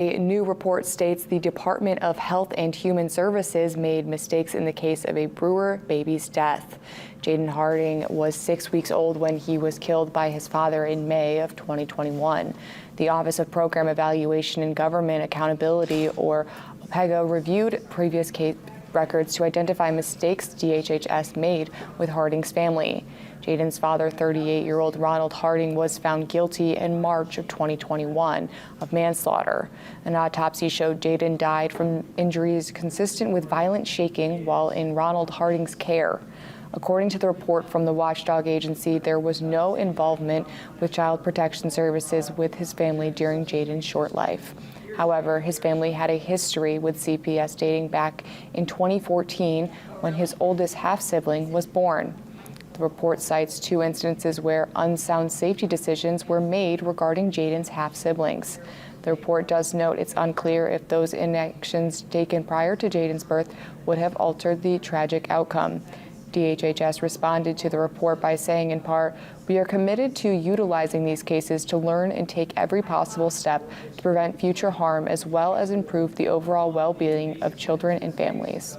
A new report states the Department of Health and Human Services made mistakes in the case of a Brewer baby's death. Jaden Harding was 6 weeks old when he was killed by his father in May of 2021. The Office of Program Evaluation and Government Accountability, or OPEGA, reviewed previous case records to identify mistakes DHHS made with Harding's family. Jaden's father, 38-year-old Ronald Harding, was found guilty in March of 2021 of manslaughter. An autopsy showed Jaden died from injuries consistent with violent shaking while in Ronald Harding's care. According to the report from the watchdog agency, there was no involvement with Child Protection Services with his family during Jaden's short life. However, his family had a history with CPS dating back in 2014 when his oldest half-sibling was born. The report cites 2 instances where unsound safety decisions were made regarding Jaden's half-siblings. The report does note it's unclear if those inactions taken prior to Jaden's birth would have altered the tragic outcome. DHHS responded to the report by saying, in part, "We are committed to utilizing these cases to learn and take every possible step to prevent future harm as well as improve the overall well-being of children and families."